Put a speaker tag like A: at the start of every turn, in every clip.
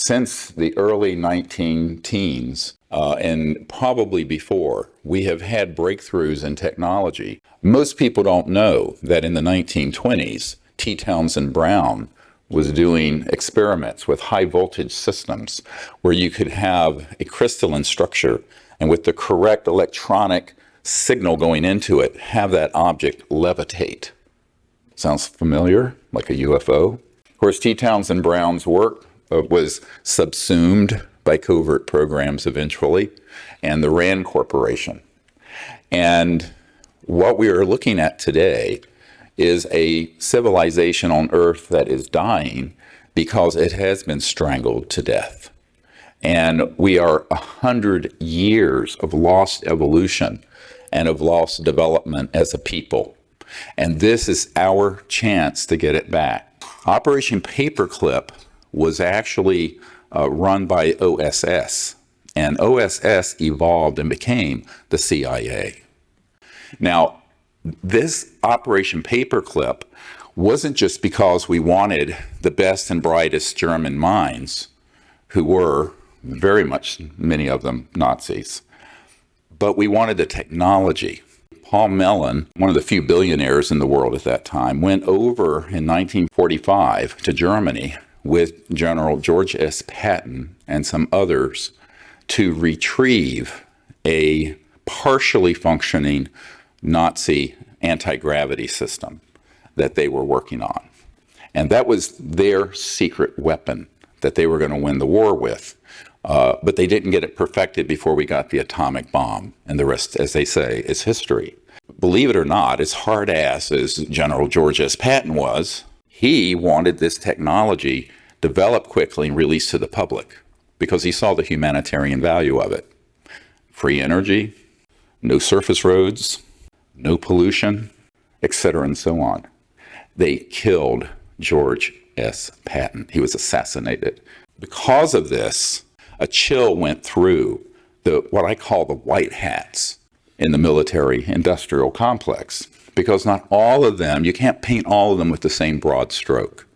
A: Since the early 19 teens, and probably before, we have had breakthroughs in technology. Most people don't know that in the 1920s, T. Townsend Brown was doing experiments with high voltage systems where you could have a crystalline structure and with the correct electronic signal going into it, have that object levitate. Sounds familiar? Like a UFO? Of course, T. Townsend Brown's work was subsumed by covert programs eventually, and the Rand Corporation. And what we are looking at today is a civilization on Earth that is dying because it has been strangled to death. And we are 100 years of lost evolution and of lost development as a people. And this is our chance to get it back. Operation Paperclip was actually run by OSS, and OSS evolved and became the CIA. Now, this Operation Paperclip wasn't just because we wanted the best and brightest German minds, who were very much, many of them, Nazis, but we wanted the technology. Paul Mellon, one of the few billionaires in the world at that time, went over in 1945 to Germany with General George S. Patton and some others to retrieve a partially functioning Nazi anti-gravity system that they were working on. And that was their secret weapon that they were going to win the war with. But they didn't get it perfected before we got the atomic bomb. And the rest, as they say, is history. Believe it or not, as hard-ass as General George S. Patton was, he wanted this technology developed quickly and released to the public because he saw the humanitarian value of it. Free energy, no surface roads, no pollution, etc., and so on. They killed George S. Patton. He was assassinated. Because of this, a chill went through what I call the white hats in the military industrial complex, because not all of them, you can't paint all of them with the same broad stroke.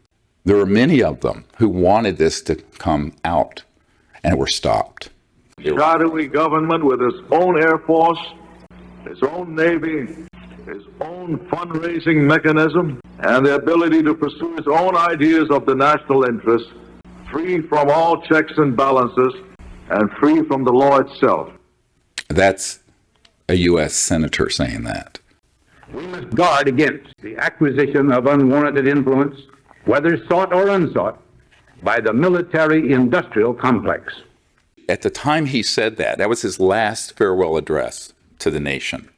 A: There were many of them who wanted this to come out and were stopped.
B: Shadowy government with its own Air Force, its own Navy, its own fundraising mechanism, and the ability to pursue its own ideas of the national interest, free from all checks and balances, and free from the law itself.
A: That's a U.S. senator saying that.
C: We must guard against the acquisition of unwarranted influence, whether sought or unsought, by the military-industrial complex.
A: At the time he said that, that was his last farewell address to the nation,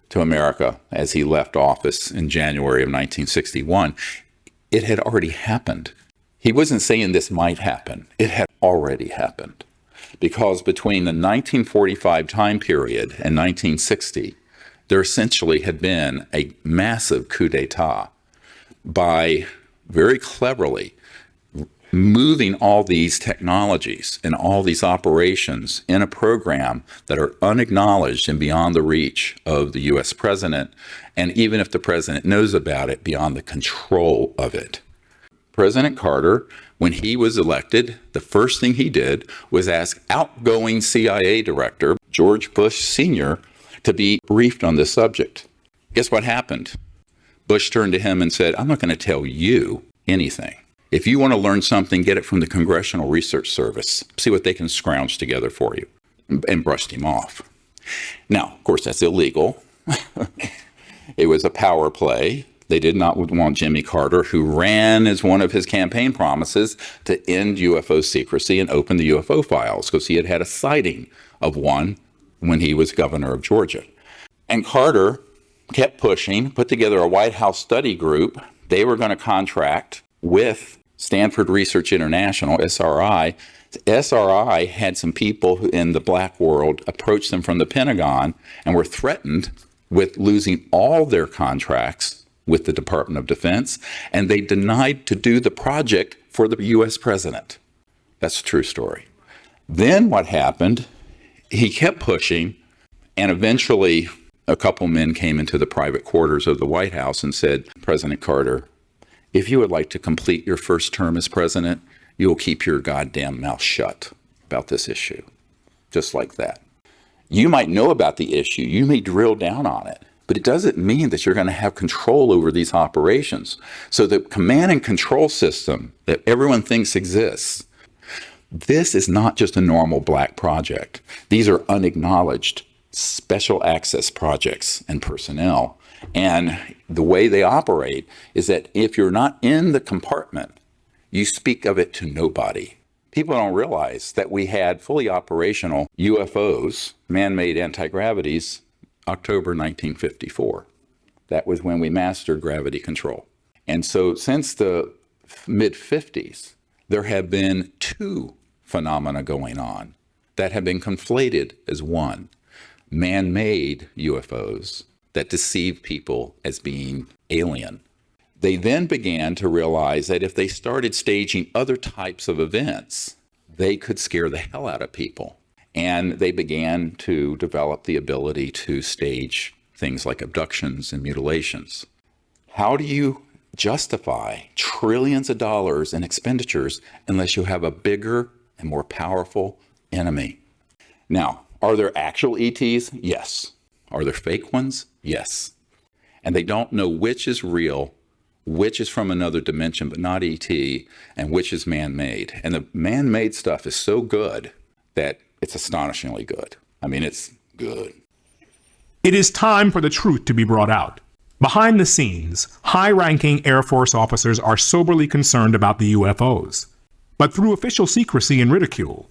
A: to America, as he left office in January of 1961. It had already happened. He wasn't saying this might happen. It had already happened. Because between the 1945 time period and 1960, there essentially had been a massive coup d'etat by very cleverly moving all these technologies and all these operations in a program that are unacknowledged and beyond the reach of the U.S. president, and even if the president knows about it, beyond the control of it. President Carter, when he was elected, the first thing he did was ask outgoing CIA director George Bush Sr. to be briefed on this subject. Guess what happened? Bush turned to him and said, "I'm not going to tell you anything. If you want to learn something, get it from the Congressional Research Service. See what they can scrounge together for you," and brushed him off. Now, of course, that's illegal. It was a power play. They did not want Jimmy Carter, who ran as one of his campaign promises to end UFO secrecy and open the UFO files, because he had had a sighting of one when he was governor of Georgia. And Carter kept pushing, put together a White House study group. They were going to contract with Stanford Research International, SRI. SRI had some people who in the black world approach them from the Pentagon and were threatened with losing all their contracts with the Department of Defense, and they denied to do the project for the U.S. president. That's a true story. Then what happened, he kept pushing, and eventually a couple men came into the private quarters of the White House and said, "President Carter, if you would like to complete your first term as president, you'll keep your goddamn mouth shut about this issue. Just like that. You might know about the issue, you may drill down on it, but it doesn't mean that you're going to have control over these operations. So the command and control system that everyone thinks exists, this is not just a normal black project. These are unacknowledged special access projects and personnel. And the way they operate is that if you're not in the compartment, you speak of it to nobody. People don't realize that we had fully operational UFOs, man-made anti-gravities, October 1954. That was when we mastered gravity control. And so since the mid-50s, there have been two phenomena going on that have been conflated as one. Man-made UFOs that deceive people as being alien. They then began to realize that if they started staging other types of events, they could scare the hell out of people. And they began to develop the ability to stage things like abductions and mutilations. How do you justify trillions of dollars in expenditures unless you have a bigger and more powerful enemy? Now, are there actual ETs? Yes. Are there fake ones? Yes. And they don't know which is real, which is from another dimension but not ET, and which is man-made. And the man-made stuff is so good that it's astonishingly good. I mean, it's good.
D: It is time for the truth to be brought out. Behind the scenes, high-ranking Air Force officers are soberly concerned about the UFOs. But through official secrecy and ridicule,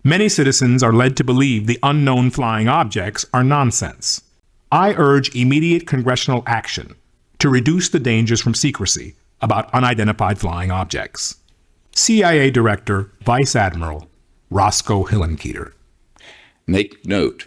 D: many citizens are led to believe the unknown flying objects are nonsense. I urge immediate congressional action to reduce the dangers from secrecy about unidentified flying objects. CIA Director, Vice Admiral Roscoe Hillenkoetter.
A: Make note,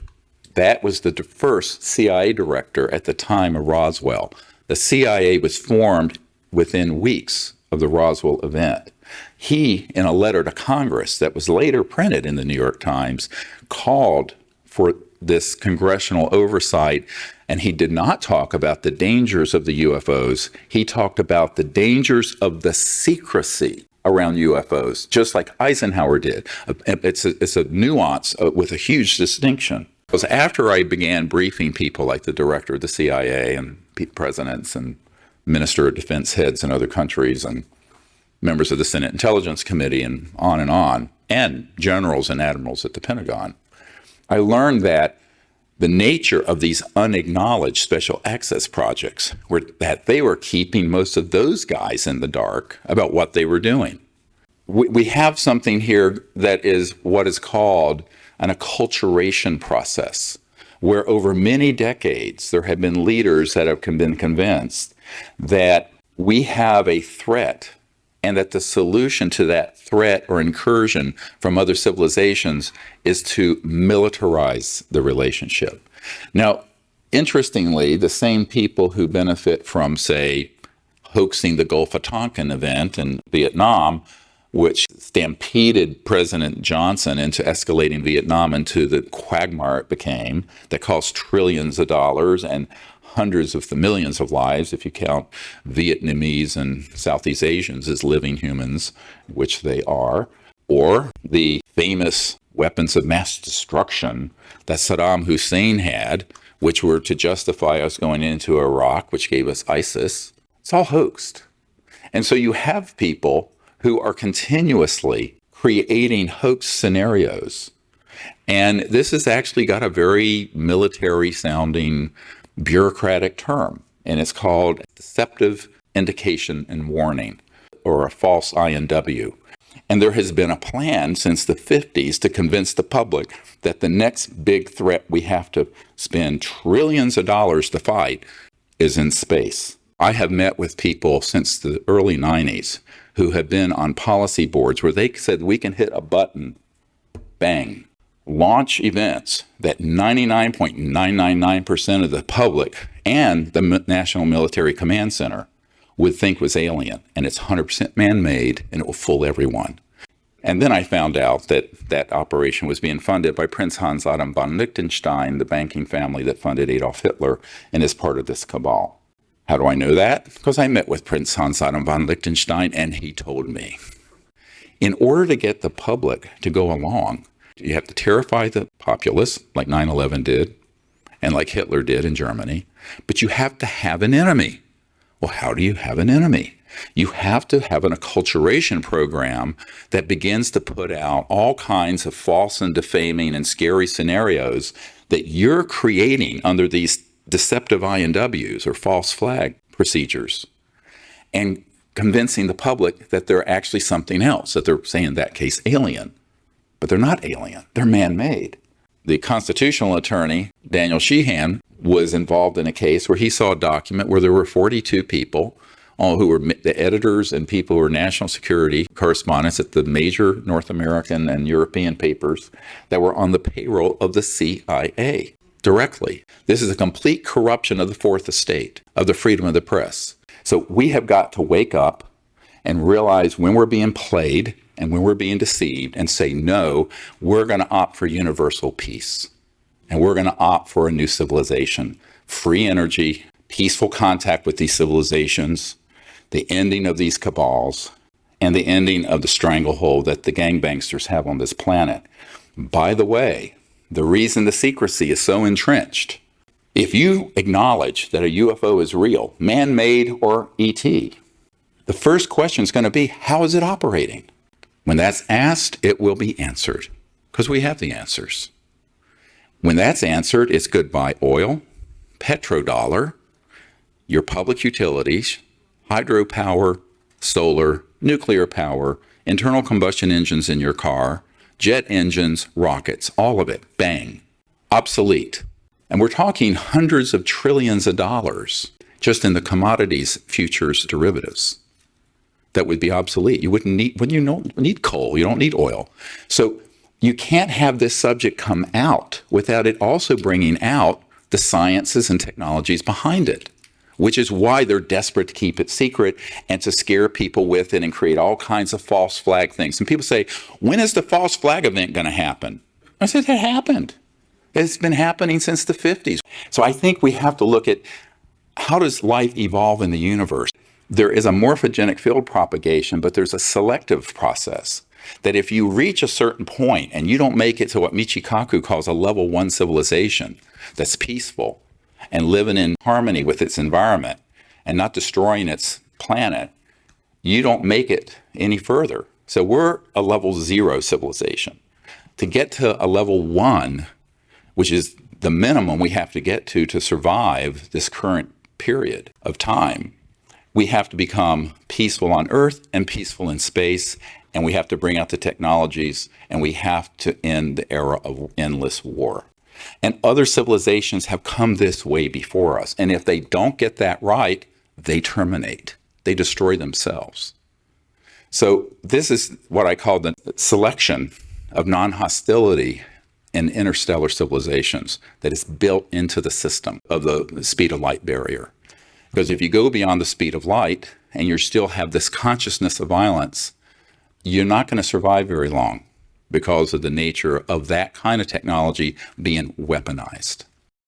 A: that was the first CIA director at the time of Roswell. The CIA was formed within weeks of the Roswell event. He, in a letter to Congress that was later printed in the New York Times, called for this congressional oversight, and he did not talk about the dangers of the UFOs. He talked about the dangers of the secrecy around UFOs, just like Eisenhower did. It's a nuance with a huge distinction. Because after I began briefing people like the director of the CIA and presidents and Minister of Defense heads in other countries and members of the Senate Intelligence Committee and generals and admirals at the Pentagon, I learned that the nature of these unacknowledged special access projects were that they were keeping most of those guys in the dark about what they were doing. We have something here that is what is called an acculturation process, where over many decades there have been leaders that have been convinced that we have a threat and that the solution to that threat or incursion from other civilizations is to militarize the relationship. Now, interestingly, the same people who benefit from, say, hoaxing the Gulf of Tonkin event in Vietnam, which stampeded President Johnson into escalating Vietnam into the quagmire it became, that cost trillions of dollars and hundreds of millions of lives, if you count Vietnamese and Southeast Asians as living humans, which they are, or the famous weapons of mass destruction that Saddam Hussein had, which were to justify us going into Iraq, which gave us ISIS. It's all hoaxed. And so you have people who are continuously creating hoax scenarios. And this has actually got a very military-sounding bureaucratic term, and it's called deceptive indication and warning, or a false INW. And there has been a plan since the 50s to convince the public that the next big threat we have to spend trillions of dollars to fight is in space. I have met with people since the early 90s who have been on policy boards where they said we can hit a button, bang, launch events that 99.999% of the public and the National Military Command Center would think was alien, and it's 100% man-made, and it will fool everyone. And then I found out that that operation was being funded by Prince Hans Adam von Liechtenstein, the banking family that funded Adolf Hitler, and is part of this cabal. How do I know that? Because I met with Prince Hans Adam von Liechtenstein, and he told me. In order to get the public to go along, you have to terrify the populace, like 9/11 did, and like Hitler did in Germany, but you have to have an enemy. Well, how do you have an enemy? You have to have an acculturation program that begins to put out all kinds of false and defaming and scary scenarios that you're creating under these deceptive INWs or false flag procedures, and convincing the public that they're actually something else, that they're saying in that case alien. But they're not alien, they're man-made. The constitutional attorney, Daniel Sheehan, was involved in a case where he saw a document where there were 42 people, all who were the editors and people who were national security correspondents at the major North American and European papers, that were on the payroll of the CIA directly. This is a complete corruption of the fourth estate, of the freedom of the press. So we have got to wake up and realize when we're being played and when we're being deceived, and say, no, we're going to opt for universal peace. And we're going to opt for a new civilization, free energy, peaceful contact with these civilizations, the ending of these cabals, and the ending of the stranglehold that the gangbangsters have on this planet. By the way, the reason the secrecy is so entrenched, if you acknowledge that a UFO is real, man-made or ET, the first question is going to be, how is it operating? When that's asked, it will be answered, because we have the answers. When that's answered, it's goodbye oil, petrodollar, your public utilities, hydropower, solar, nuclear power, internal combustion engines in your car, jet engines, rockets, all of it, bang, obsolete. And we're talking hundreds of trillions of dollars just in the commodities futures derivatives that would be obsolete. You wouldn't need, when you don't need coal, you don't need oil. So you can't have this subject come out without it also bringing out the sciences and technologies behind it, which is why they're desperate to keep it secret and to scare people with it and create all kinds of false flag things. And people say, when is the false flag event going to happen? I said, it happened. It's been happening since the 50s. So I think we have to look at, how does life evolve in the universe? There is a morphogenic field propagation, but there's a selective process that if you reach a certain point and you don't make it to what Michikaku calls a level 1 civilization that's peaceful and living in harmony with its environment and not destroying its planet, you don't make it any further. So we're a level 0 civilization. To get to a level 1, which is the minimum we have to get to survive this current period of time, we have to become peaceful on Earth and peaceful in space, and we have to bring out the technologies, and we have to end the era of endless war. And other civilizations have come this way before us, and if they don't get that right, they terminate. They destroy themselves. So this is what I call the selection of non-hostility in interstellar civilizations that is built into the system of the speed of light barrier. Because if you go beyond the speed of light and you still have this consciousness of violence, you're not going to survive very long because of the nature of that kind of technology being weaponized.